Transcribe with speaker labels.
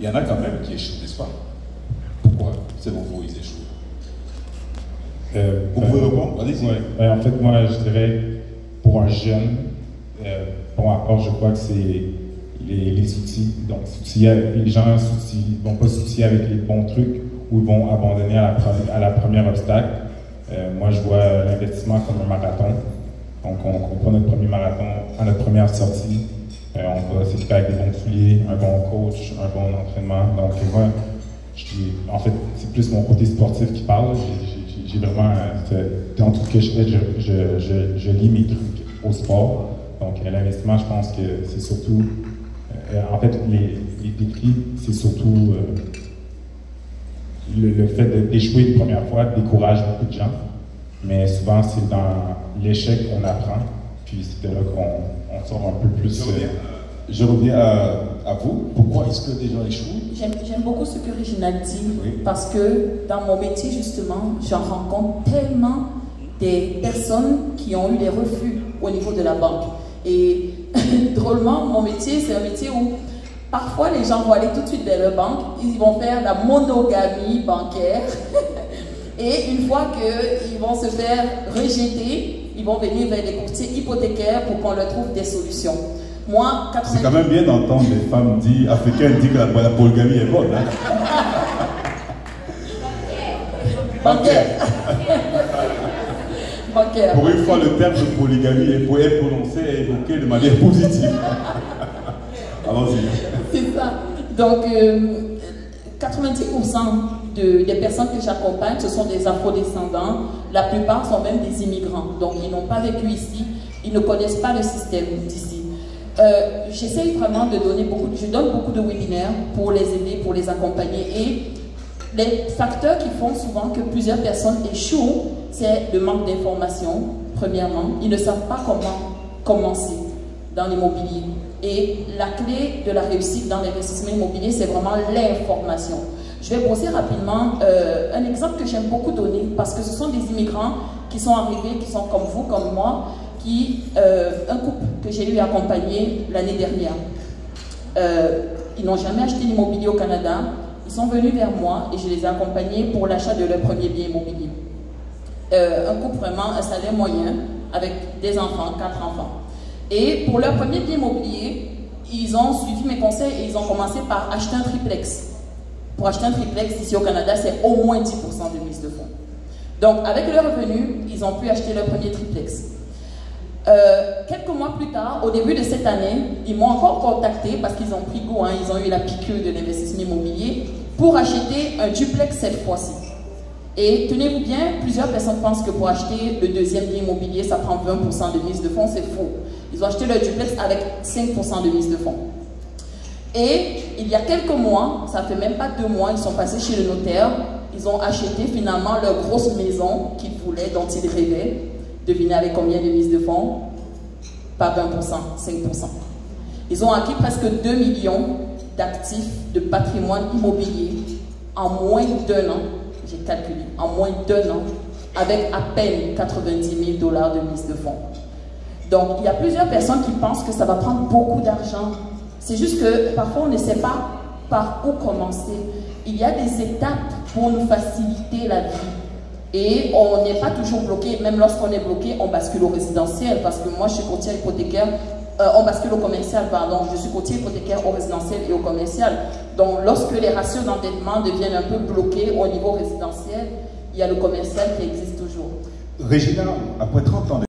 Speaker 1: il y en a quand même qui échouent, n'est-ce pas? Pourquoi, selon vous, ils échouent? Vous pouvez répondre? Allez-y.
Speaker 2: Ouais. En fait, moi, je dirais, pour un jeune, pour ma part, je crois que c'est les outils. Donc, les gens vont pas s'outiller avec les bons trucs ou ils vont abandonner à la première obstacle. Moi, je vois l'investissement comme un marathon. Donc, on prend notre premier marathon à notre première sortie. On va s'équiper avec des bons souliers, un bon coach, un bon entraînement. Donc, moi, en fait, c'est plus mon côté sportif qui parle. J'ai vraiment, dans tout ce que je fais, je lis mes trucs au sport. Donc, l'investissement, je pense que c'est surtout, en fait, les défis, c'est surtout le fait d'échouer une première fois décourage beaucoup de gens. Mais souvent, c'est dans l'échec qu'on apprend. Puis c'est de là qu'on sort un peu plus.
Speaker 1: Je reviens à vous. Pourquoi est-ce que des gens échouent?
Speaker 3: J'aime beaucoup ce que Réginald dit,
Speaker 1: oui.
Speaker 3: Parce que dans mon métier, justement, j'en rencontre tellement des personnes qui ont eu des refus au niveau de la banque. Et drôlement, mon métier, c'est un métier où parfois les gens vont aller tout de suite vers leur banque, ils vont faire la monogamie bancaire. Et une fois qu'ils vont se faire rejeter, ils vont venir vers les courtiers hypothécaires pour qu'on leur trouve des solutions. Moi,
Speaker 1: c'est quand même bien d'entendre les femmes africaines dire que la polygamie est bonne. Hein?
Speaker 3: Bancaire. Bancaire.
Speaker 1: Pour une fois, le terme de polygamie est prononcé et évoqué de manière positive. Allons-y.
Speaker 3: C'est ça. Donc, 90% des personnes que j'accompagne, ce sont des afrodescendants. La plupart sont même des immigrants. Donc, ils n'ont pas vécu ici. Ils ne connaissent pas le système d'ici. J'essaye vraiment de donner je donne beaucoup de webinaires pour les aider, pour les accompagner. Et les facteurs qui font souvent que plusieurs personnes échouent, c'est le manque d'information, premièrement. Ils ne savent pas comment commencer dans l'immobilier. Et la clé de la réussite dans l'investissement immobilier, c'est vraiment l'information. Je vais brosser rapidement un exemple que j'aime beaucoup donner parce que ce sont des immigrants qui sont arrivés, qui sont comme vous, comme moi, un couple que j'ai eu accompagné l'année dernière. Ils n'ont jamais acheté l'immobilier au Canada. Ils sont venus vers moi et je les ai accompagnés pour l'achat de leur premier bien immobilier. Un couple vraiment, un salaire moyen, avec des enfants, 4 enfants. Et pour leur premier bien immobilier, ils ont suivi mes conseils et ils ont commencé par acheter un triplex. Pour acheter un triplex ici au Canada, c'est au moins 10% de mise de fonds. Donc, avec leurs revenus, ils ont pu acheter leur premier triplex. Quelques mois plus tard, au début de cette année, ils m'ont encore contacté parce qu'ils ont pris goût, ils ont eu la piqûre de l'investissement immobilier pour acheter un duplex cette fois-ci. Et tenez-vous bien, plusieurs personnes pensent que pour acheter le deuxième bien immobilier, ça prend 20% de mise de fonds, c'est faux. Ils ont acheté leur duplex avec 5% de mise de fonds. Et il y a quelques mois, ça fait même pas 2 mois, ils sont passés chez le notaire, ils ont acheté finalement leur grosse maison qu'ils voulaient, dont ils rêvaient. Devinez avec combien de mise de fonds? Pas 20%, 5%. Ils ont acquis presque 2 millions d'actifs de patrimoine immobilier en moins d'1 an. J'ai calculé, en moins d'1 an, avec à peine 90 000 $ de mise de fonds. Donc, il y a plusieurs personnes qui pensent que ça va prendre beaucoup d'argent. C'est juste que parfois, on ne sait pas par où commencer. Il y a des étapes pour nous faciliter la vie. Et on n'est pas toujours bloqué, même lorsqu'on est bloqué, on bascule au résidentiel, parce que moi je suis courtier hypothécaire, on bascule au commercial, pardon, je suis courtier hypothécaire au résidentiel et au commercial. Donc lorsque les ratios d'endettement deviennent un peu bloqués au niveau résidentiel, il y a le commercial qui existe toujours.
Speaker 1: Réginald, après 30 ans